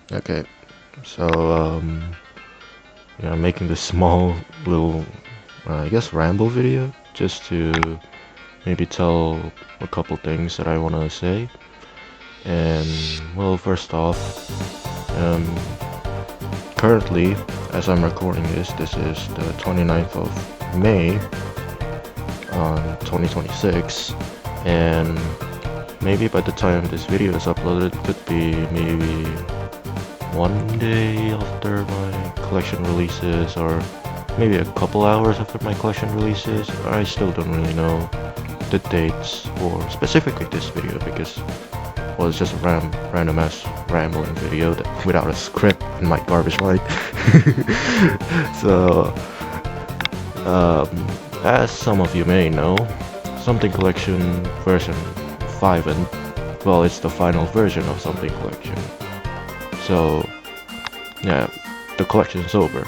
Okay, so yeah, I'm making this small little, I guess, ramble video just to maybe tell a couple things that I want to say. And well, first off, um, currently, as I'm recording this is the 29th of May, 2026, and maybe by the time this video is uploaded, it could be maybe one day after my collection releases, or maybe a couple hours after my collection releases. I still don't really know the dates for specifically this video because, well, it's just a random ass rambling video without a script in my garbage light. So, um, as some of you may know, Something Collection version 5 and, well, it's the final version of Something Collection. So, yeah, the collection's over.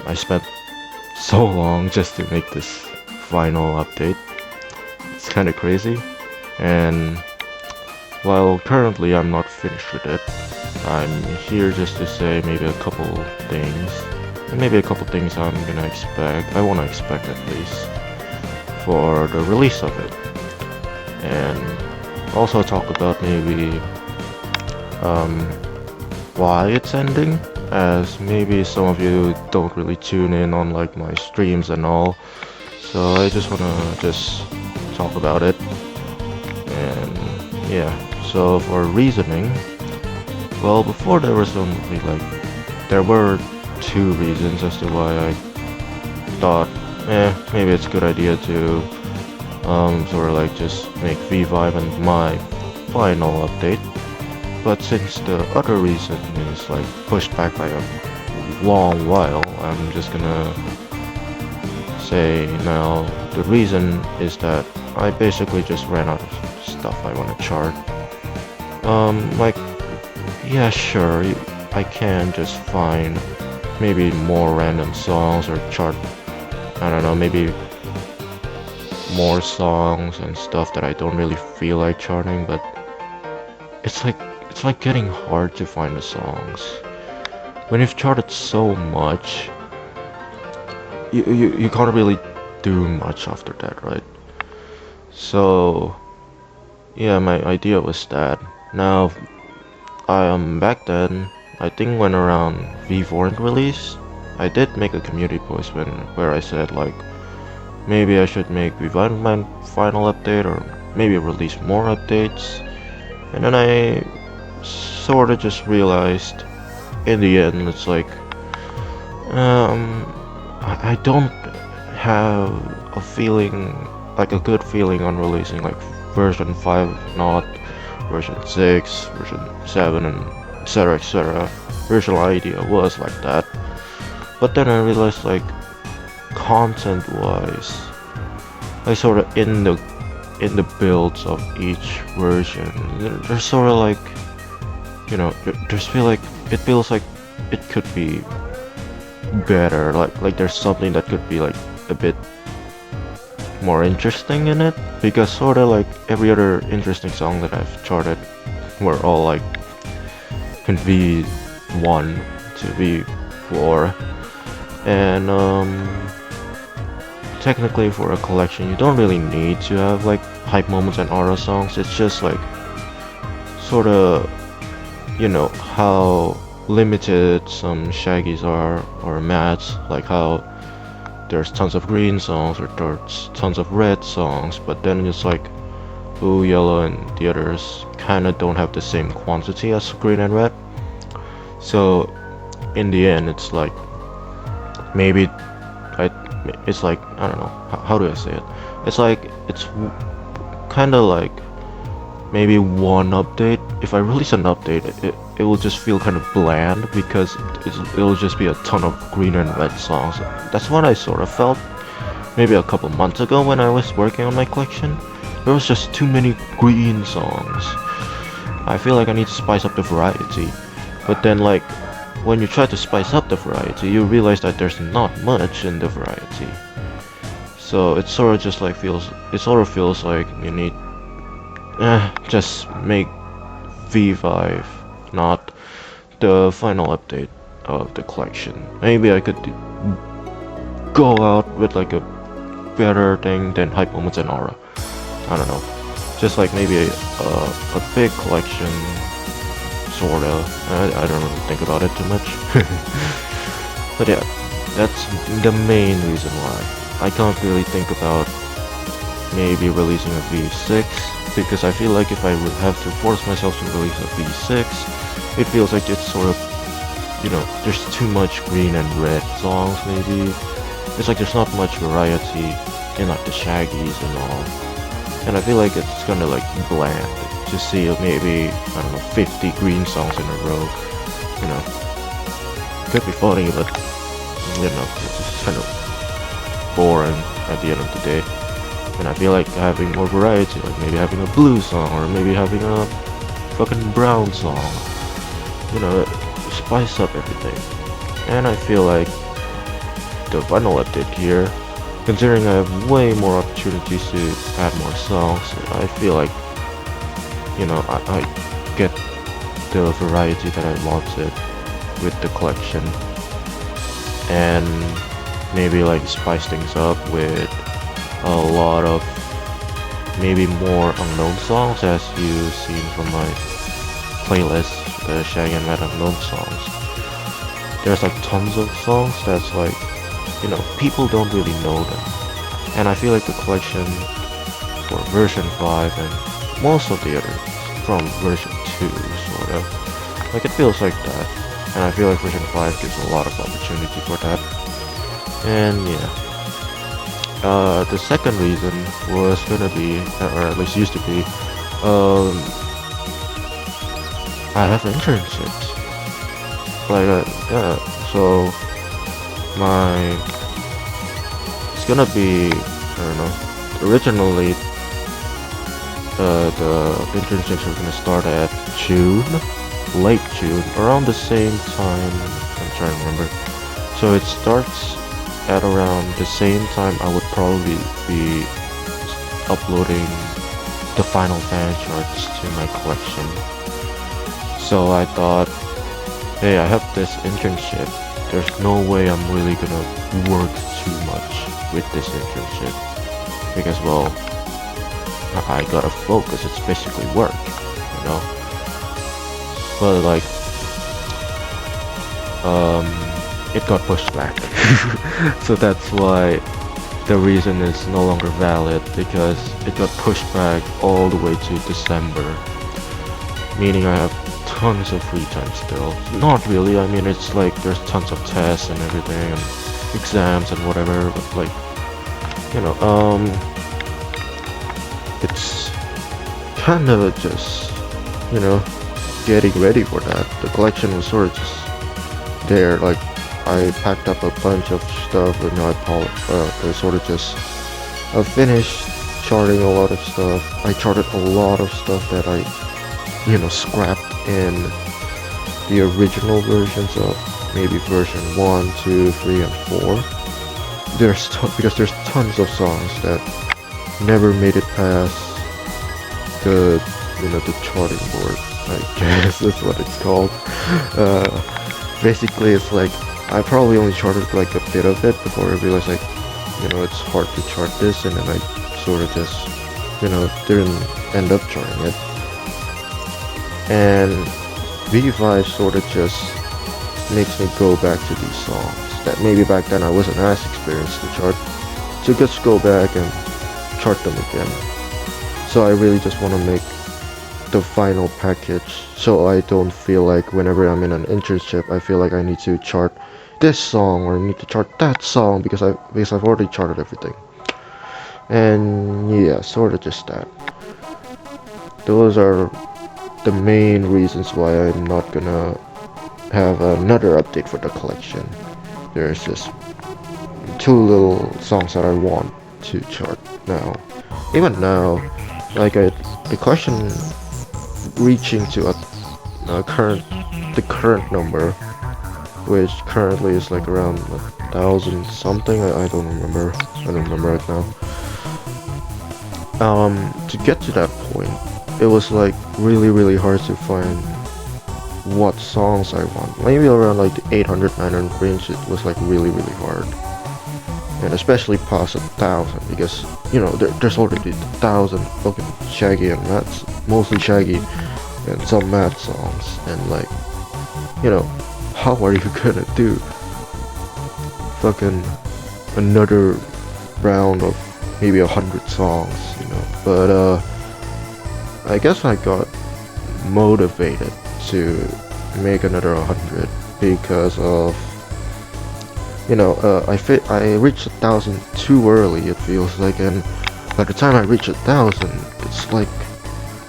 I spent so long just to make this final update. It's kinda crazy. And while currently I'm not finished with it, I'm here just to say maybe a couple things. And maybe a couple things I wanna expect at least, for the release of it. And also talk about maybe why it's ending, as maybe some of you don't really tune in on like my streams and all, so I just wanna talk about it. And yeah, so for reasoning, well, before there was only like, there were two reasons as to why I thought maybe it's a good idea to sort of like just make V5 and my final update. But since the other reason is like pushed back by a long while, I'm just gonna say now the reason is that I basically just ran out of stuff I want to chart. Like, yeah, sure, I can just find maybe more random songs or chart, I don't know, maybe more songs and stuff that I don't really feel like charting, but it's like getting hard to find the songs. When you've charted so much, you can't really do much after that, right? So yeah, my idea was that. Now, back then, I think when around V4 release, I did make a community post where I said like, maybe I should make V5 my final update, or maybe release more updates. And then I sort of just realized in the end, it's like, I don't have a feeling, like a good feeling on releasing like version 5 not, version 6, version 7, and etc, etc. Original idea was like that. But then I realized, like, content wise, like sort of in the builds of each version, there's sort of like, you know, it feels like it could be better, like there's something that could be like a bit more interesting in it, because sort of like every other interesting song that I've charted were all like in V1 to V4. And technically for a collection you don't really need to have like hype moments and aura songs. It's just like sort of, you know, how limited some shaggies are, or mats, like how there's tons of green songs or there's tons of red songs, but then it's like blue, yellow, and the others kind of don't have the same quantity as green and red. So in the end, it's like maybe it's like, I don't know, how do I say it? It's like it's kind of like maybe one update. If I release an update, it will just feel kind of bland because it'll just be a ton of green and red songs. That's what I sort of felt maybe a couple months ago when I was working on my collection. There was just too many green songs. I feel like I need to spice up the variety. But then, like, when you try to spice up the variety, you realize that there's not much in the variety. So it sort of just like feels like you need just make V5, not the final update of the collection. Maybe I could go out with like a better thing than hype moments and aura. I don't know. Just like maybe a big collection, sorta. I don't really think about it too much. But yeah, that's the main reason why. I can't really think about maybe releasing a V6, because I feel like if I would have to force myself to release a V6, it feels like it's sort of, you know, there's too much green and red songs maybe. It's like there's not much variety in like the Shaggies and all. And I feel like it's gonna like bland to see maybe, I don't know, 50 green songs in a row. You know, could be funny, but you know, it's just kind of boring at the end of the day. And I feel like having more variety, like maybe having a blue song or maybe having a fucking brown song, you know, spice up everything. And I feel like the final update here, considering I have way more opportunities to add more songs, I feel like, you know, I get the variety that I wanted with the collection, and maybe like spice things up with a lot of maybe more unknown songs, as you've seen from my playlist, the Shaggy and Red unknown songs. There's like tons of songs that's like, you know, people don't really know them. And I feel like the collection for version 5 and most of the others from version 2 sort of, like it feels like that. And I feel like version 5 gives a lot of opportunity for that. And yeah. The second reason was gonna be, or at least used to be, I have internships. Like, yeah, so it's gonna be, I don't know, originally, the internships were gonna start at June, late June, around the same time, I'm trying to remember. So it starts at around the same time I would probably be uploading the final fan charts to my collection. So I thought, hey, I have this internship. There's no way I'm really gonna work too much with this internship, because, well, I gotta focus. It's basically work, you know. But like, it got pushed back. So that's why the reason is no longer valid, because it got pushed back all the way to December, meaning I have tons of free time still. Not really, I mean, it's like there's tons of tests and everything and exams and whatever, but like, you know, it's kind of just, you know, getting ready for that. The collection was sort of just there, like I packed up a bunch of stuff, and I sort of just finished charting a lot of stuff. I charted a lot of stuff that I, you know, scrapped in the original versions of maybe version 1, 2, 3, and 4. Because there's tons of songs that never made it past the, you know, the charting board, I guess that's what it's called. Basically, it's like I probably only charted like a bit of it before I realized, like, you know, it's hard to chart this, and then I sort of just, you know, didn't end up charting it. And V5 sort of just makes me go back to these songs that maybe back then I wasn't as experienced to chart, to just go back and chart them again. So I really just want to make the final package, so I don't feel like whenever I'm in an internship I feel like I need to chart this song or I need to chart that song, because I've already charted everything. And yeah, sort of just that. Those are the main reasons why I'm not gonna have another update for the collection. There's just two little songs that I want to chart now. Even now, like the collection reaching to the current number, which currently is like around 1,000 something. I don't remember. I don't remember right now. To get to that point, it was like really hard to find what songs I want. Maybe around like the 800, 900 range, it was like really hard. And especially past 1,000, because you know there's already 1,000 fucking Shaggy and Matt, mostly Shaggy and some Matt songs, and like, you know, how are you gonna do fucking another round of maybe 100 songs, you know? But I guess I got motivated to make another 100 because of, you know, I reached 1,000 too early, it feels like, and by the time I reach 1,000, it's like,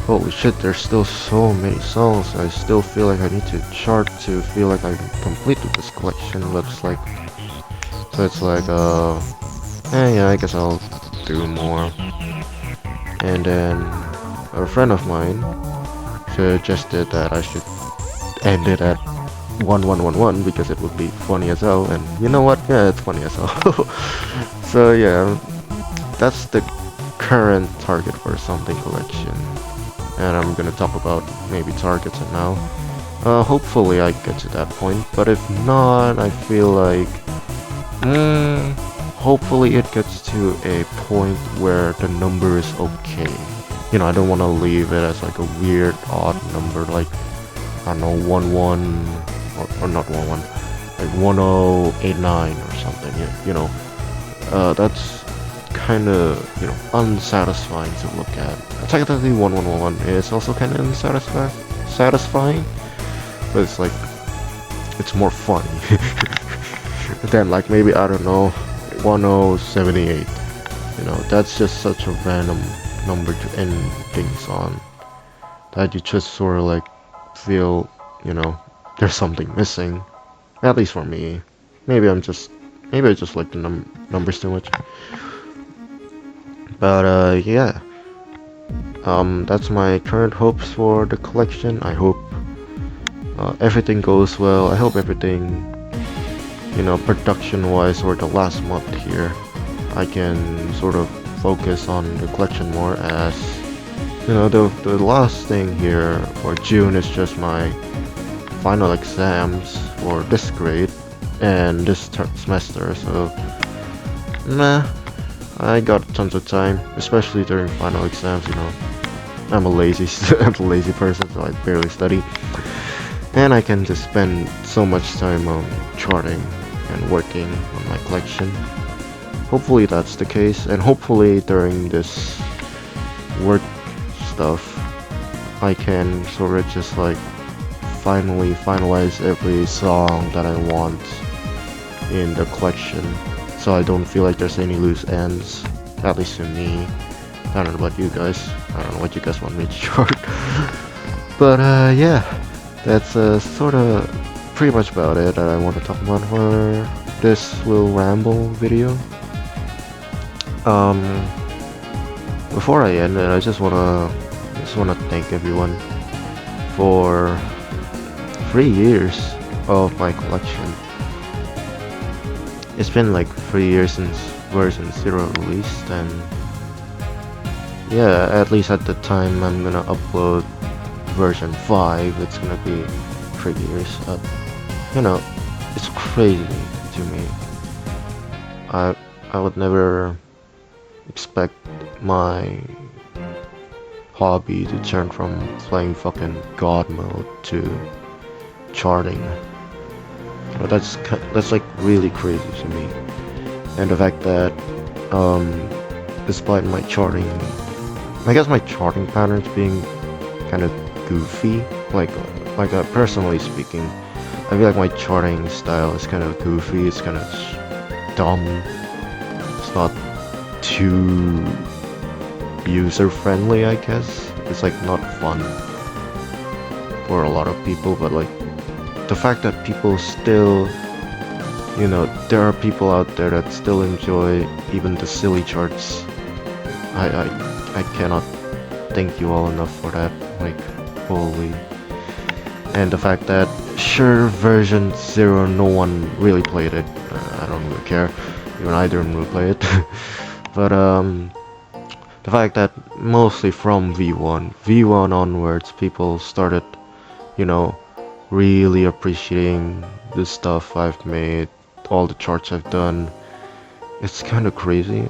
holy shit, there's still so many songs. I still feel like I need to chart to feel like I'm complete with this collection. Looks like, so it's like, yeah, I guess I'll do more. And then a friend of mine suggested that I should end it at 1111 because it would be funny as hell, and you know what? Yeah, it's funny as hell. So yeah, that's the current target for something collection, and I'm gonna talk about maybe targets now. Hopefully I get to that point, but if not, I feel like hopefully it gets to a point where the number is okay. You know, I don't want to leave it as like a weird odd number, like, I don't know, 11 or not 11, like 1089 or something. You know, that's kind of, you know, unsatisfying to look at. Technically 1111 is also kind of satisfying, but it's like, it's more funny than like maybe, I don't know, 1078. You know, that's just such a random number to end things on, that you just sort of like feel, you know, there's something missing. At least for me. Maybe I just like the numbers too much. But yeah, that's my current hopes for the collection. I hope everything goes well. I hope everything, you know, production wise, or the last month here, I can sort of focus on the collection more, as you know, the last thing here for June is just my final exams for this grade and this semester, so nah, I got tons of time, especially during final exams. You know, I'm a lazy person, so I barely study, and I can just spend so much time on charting and working on my collection. Hopefully that's the case, and hopefully during this work stuff I can sort of just like finally finalize every song that I want in the collection, so I don't feel like there's any loose ends, at least to me. I don't know about you guys. I don't know what you guys want me to chart. But yeah, that's sort of pretty much about it that I want to talk about for this little ramble video. Before I end it, I just wanna thank everyone for 3 years of my collection. It's been like 3 years since version 0 released, and yeah, at least at the time I'm gonna upload version 5, it's gonna be 3 years. You know, it's crazy to me. I would never expect my hobby to turn from playing fucking god mode to charting. You know, that's like really crazy to me. And the fact that despite my charting, I guess my charting patterns being kind of goofy, like personally speaking, I feel like my charting style is kind of goofy. It's kind of dumb. It's not too user friendly, I guess. It's like not fun for a lot of people, but like the fact that people still, you know, there are people out there that still enjoy even the silly charts. I cannot thank you all enough for that. Like, holy. And the fact that sure, version 0 no one really played it. I don't really care. Even I didn't really play it. But the fact that mostly from V1 onwards, people started, you know, really appreciating the stuff I've made, all the charts I've done. It's kind of crazy.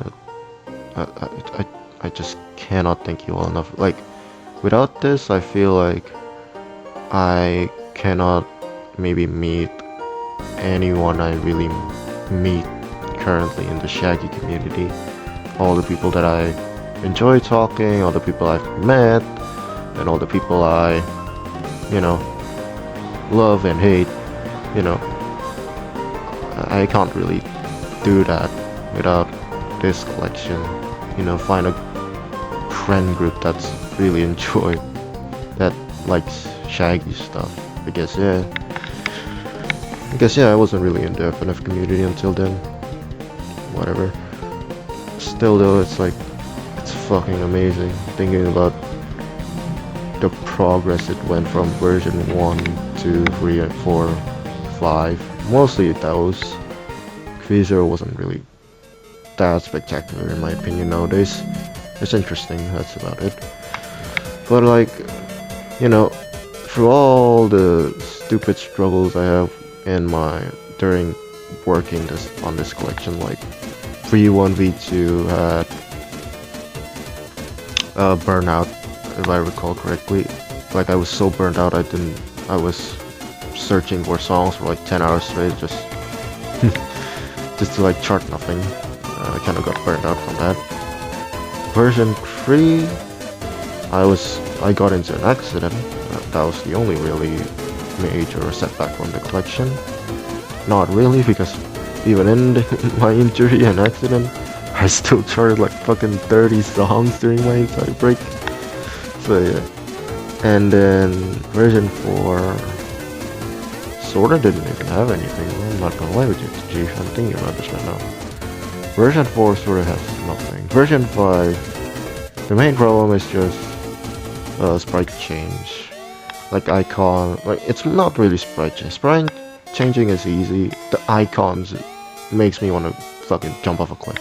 I, I, I, I just cannot thank you all enough. Like, without this, I feel like I cannot maybe meet anyone I really meet currently in the Shaggy community. All the people that I enjoy talking, all the people I've met, and all the people I, you know, love and hate, you know, I can't really do that without this collection. You know, find a friend group that's really enjoyed, that likes Shaggy stuff. I guess yeah, I wasn't really in the FNF community until then. Whatever. Still though, it's like, it's fucking amazing thinking about the progress it went from version 1, 2, 3, and 4, 5. Mostly those. V0 wasn't really that spectacular in my opinion nowadays. It's interesting, that's about it. But like, you know, through all the stupid struggles I have during working on this collection, like V1, V2 had burnout, if I recall correctly. Like, I was so burnt out, I was searching for songs for like 10 hours straight, just to like chart nothing. I kind of got burned out from that. Version 3, I got into an accident. That was the only really major setback from the collection. Not really, because even in my injury and accident, I still charted like fucking 30 songs during my entire break. So yeah. And then version 4 sorta didn't even have anything. I'm not gonna lie with you, G. I'm thinking about this right now. Version 4 sorta has nothing. Version 5, the main problem is just sprite change. Like icon, like it's not really sprite change. Sprite changing is easy. The icons makes me want to fucking jump off a cliff.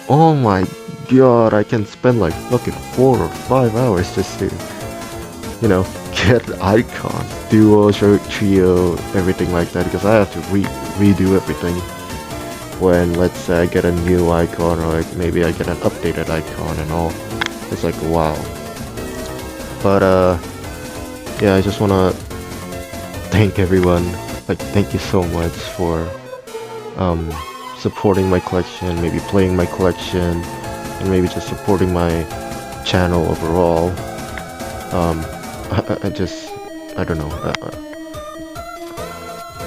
Oh my god, I can spend like fucking 4 or 5 hours just to, you know, get icons, duo, trio, everything like that, because I have to redo everything when, let's say, I get a new icon, or like maybe I get an updated icon and all. It's like, wow. But yeah, I just wanna thank everyone. Like, thank you so much for supporting my collection, maybe playing my collection, and maybe just supporting my channel overall. I don't know. I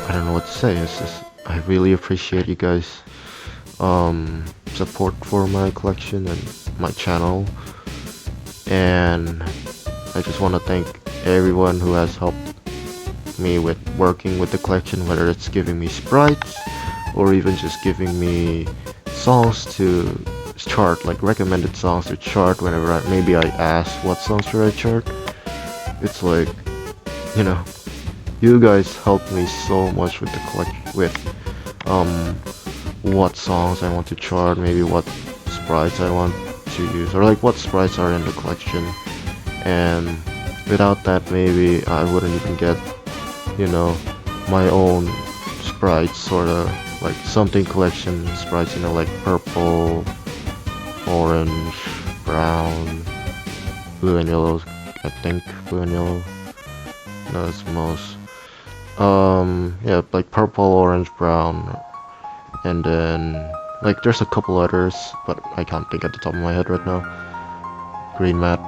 don't know what to say. It's just, I really appreciate you guys' support for my collection and my channel, and I just want to thank everyone who has helped me with working with the collection, whether it's giving me sprites or even just giving me songs to chart, like recommended songs to chart whenever maybe I ask what songs should I chart. It's like, you know, you guys helped me so much with the collection, with what songs I want to chart, maybe what sprites I want to use, or like what sprites are in the collection. And without that, maybe I wouldn't even get, you know, my own sprites, sort of like something collection sprites, you know, like purple, orange, brown, blue and yellow. I think blue and yellow. No, it's most. Yeah, like purple, orange, brown, and then like there's a couple others, but I can't think at the top of my head right now. Green mat,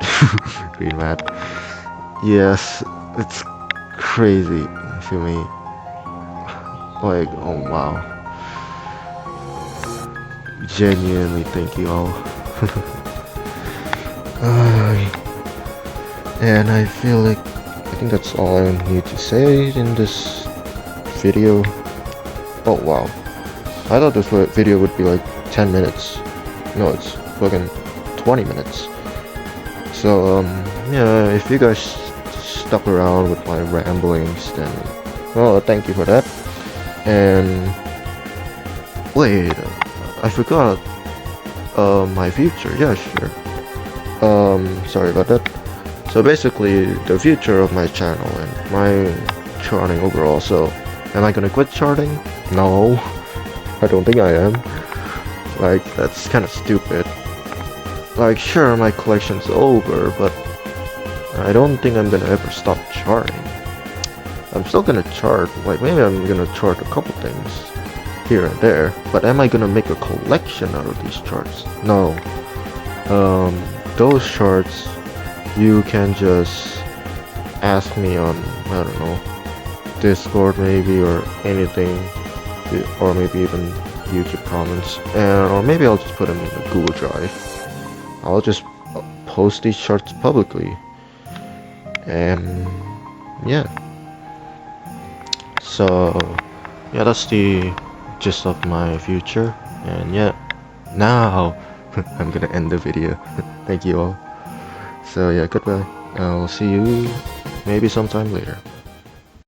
green mat. Yes, it's crazy. You feel me? Like, oh wow. Genuinely, thank you all. And I feel like, I think that's all I need to say in this video. Oh wow. I thought this video would be like 10 minutes. No, it's fucking 20 minutes. So, yeah, if you guys stuck around with my ramblings, then, well, thank you for that. And, wait, I forgot My future, yeah, sure. Sorry about that. So basically, the future of my channel and my charting overall. So, am I gonna quit charting? No, I don't think I am. Like, that's kind of stupid. Like, sure, my collection's over, but I don't think I'm gonna ever stop charting. I'm still gonna chart, like, maybe I'm gonna chart a couple things here and there, but am I gonna make a collection out of these charts? No. Those charts, you can just ask me on, I don't know, Discord maybe, or anything, or maybe even YouTube comments, or maybe I'll just put them in the Google Drive. I'll just post these charts publicly, and yeah. So yeah, that's the gist of my future, and yeah, now I'm gonna end the video. Thank you all. So yeah, goodbye. I'll see you maybe sometime later.